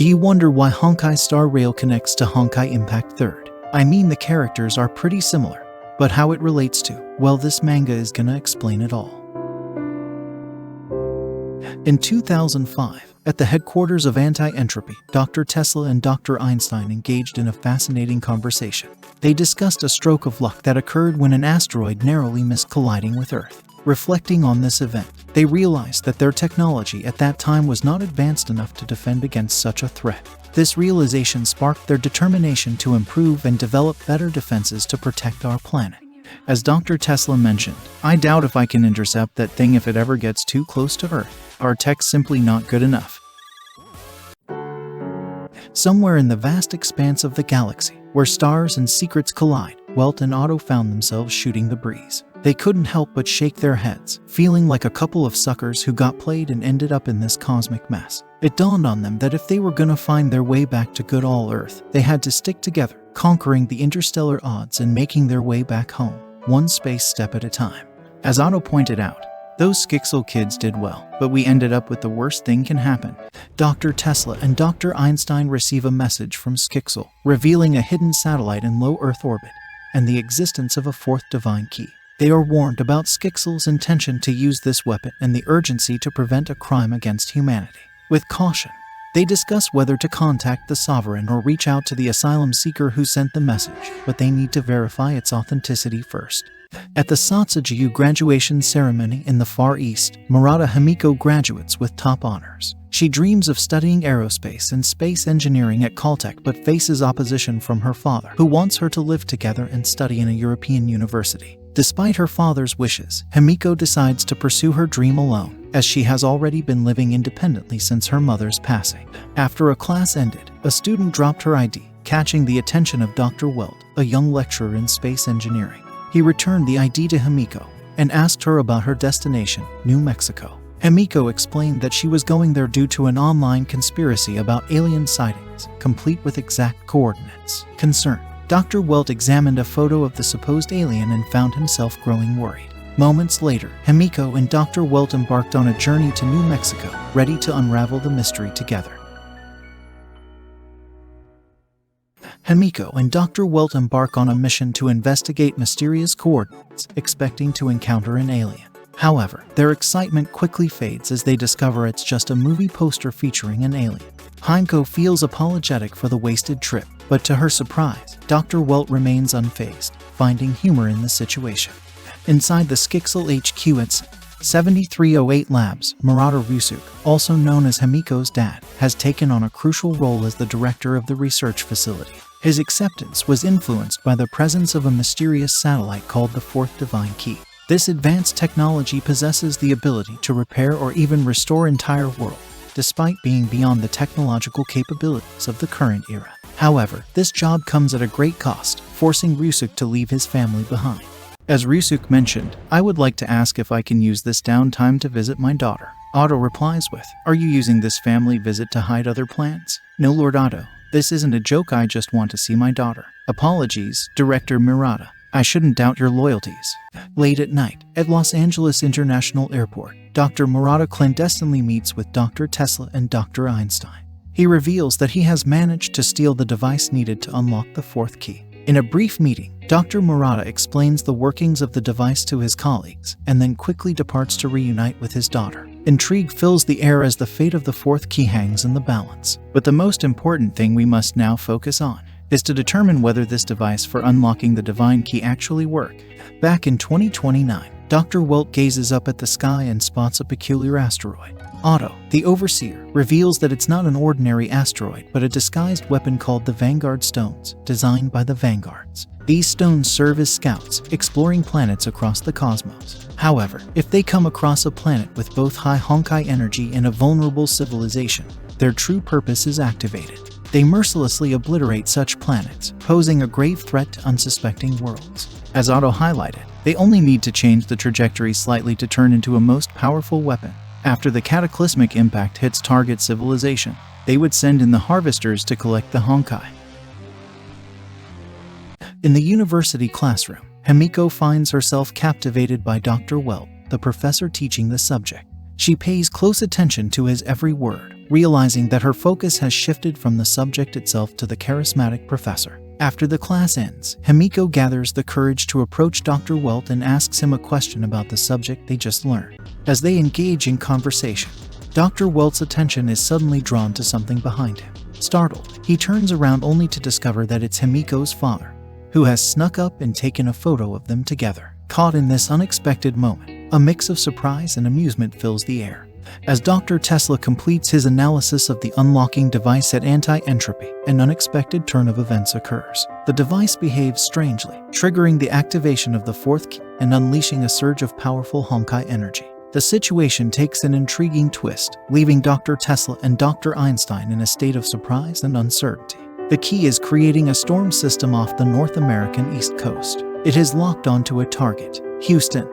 Do you wonder why Honkai Star Rail connects to Honkai Impact 3rd? I mean, the characters are pretty similar, but how it relates to, well, this manga is gonna explain it all. In 2005, at the headquarters of Anti-Entropy, Dr. Tesla and Dr. Einstein engaged in a fascinating conversation. They discussed a stroke of luck that occurred when an asteroid narrowly missed colliding with Earth. Reflecting on this event, they realized that their technology at that time was not advanced enough to defend against such a threat. This realization sparked their determination to improve and develop better defenses to protect our planet. As Dr. Tesla mentioned, "I doubt if I can intercept that thing if it ever gets too close to Earth. Our tech's simply not good enough." Somewhere in the vast expanse of the galaxy, where stars and secrets collide, Welt and Otto found themselves shooting the breeze. They couldn't help but shake their heads, feeling like a couple of suckers who got played and ended up in this cosmic mess. It dawned on them that if they were gonna find their way back to good old Earth, they had to stick together, conquering the interstellar odds and making their way back home, one space step at a time. As Otto pointed out, "Those Skixel kids did well, but we ended up with the worst thing can happen." Dr. Tesla and Dr. Einstein receive a message from Skixel, revealing a hidden satellite in low Earth orbit, and the existence of a fourth divine key. They are warned about Skixel's intention to use this weapon and the urgency to prevent a crime against humanity. With caution, they discuss whether to contact the Sovereign or reach out to the asylum seeker who sent the message, but they need to verify its authenticity first. At the Satsujiu graduation ceremony in the Far East, Murata Himiko graduates with top honors. She dreams of studying aerospace and space engineering at Caltech but faces opposition from her father, who wants her to live together and study in a European university. Despite her father's wishes, Himiko decides to pursue her dream alone, as she has already been living independently since her mother's passing. After a class ended, a student dropped her ID, catching the attention of Dr. Welt, a young lecturer in space engineering. He returned the ID to Himiko and asked her about her destination, New Mexico. Himiko explained that she was going there due to an online conspiracy about alien sightings, complete with exact coordinates. Concerned, Dr. Welt examined a photo of the supposed alien and found himself growing worried. Moments later, Himiko and Dr. Welt embarked on a journey to New Mexico, ready to unravel the mystery together. Himiko and Dr. Welt embark on a mission to investigate mysterious coordinates, expecting to encounter an alien. However, their excitement quickly fades as they discover it's just a movie poster featuring an alien. Himiko feels apologetic for the wasted trip, but to her surprise, Dr. Welt remains unfazed, finding humor in the situation. Inside the Skixel HQ at 7308 Labs, Murata Ryusuk, also known as Himiko's dad, has taken on a crucial role as the director of the research facility. His acceptance was influenced by the presence of a mysterious satellite called the Fourth Divine Key. This advanced technology possesses the ability to repair or even restore entire worlds, despite being beyond the technological capabilities of the current era. However, this job comes at a great cost, forcing Ryusuk to leave his family behind. As Ryusuk mentioned, "I would like to ask if I can use this downtime to visit my daughter." Otto replies with, "Are you using this family visit to hide other plans?" "No, Lord Otto. This isn't a joke, I just want to see my daughter." "Apologies, Director Murata. I shouldn't doubt your loyalties." Late at night, at Los Angeles International Airport, Dr. Murata clandestinely meets with Dr. Tesla and Dr. Einstein. He reveals that he has managed to steal the device needed to unlock the fourth key. In a brief meeting, Dr. Murata explains the workings of the device to his colleagues, and then quickly departs to reunite with his daughter. Intrigue fills the air as the fate of the fourth key hangs in the balance. But the most important thing we must now focus on is to determine whether this device for unlocking the divine key actually works. Back in 2029, Dr. Welt gazes up at the sky and spots a peculiar asteroid. Otto, the overseer, reveals that it's not an ordinary asteroid but a disguised weapon called the Vanguard Stones, designed by the Vanguards. These stones serve as scouts, exploring planets across the cosmos. However, if they come across a planet with both high Honkai energy and a vulnerable civilization, their true purpose is activated. They mercilessly obliterate such planets, posing a grave threat to unsuspecting worlds. As Otto highlighted, they only need to change the trajectory slightly to turn into a most powerful weapon. After the cataclysmic impact hits target civilization, they would send in the harvesters to collect the Honkai. In the university classroom, Himiko finds herself captivated by Dr. Welt, the professor teaching the subject. She pays close attention to his every word, realizing that her focus has shifted from the subject itself to the charismatic professor. After the class ends, Himiko gathers the courage to approach Dr. Welt and asks him a question about the subject they just learned. As they engage in conversation, Dr. Welt's attention is suddenly drawn to something behind him. Startled, he turns around only to discover that it's Himiko's father, who has snuck up and taken a photo of them together. Caught in this unexpected moment, a mix of surprise and amusement fills the air. As Dr. Tesla completes his analysis of the unlocking device at anti-entropy, an unexpected turn of events occurs. The device behaves strangely, triggering the activation of the fourth key and unleashing a surge of powerful Honkai energy. The situation takes an intriguing twist, leaving Dr. Tesla and Dr. Einstein in a state of surprise and uncertainty. The key is creating a storm system off the North American East Coast. It is locked onto a target, Houston,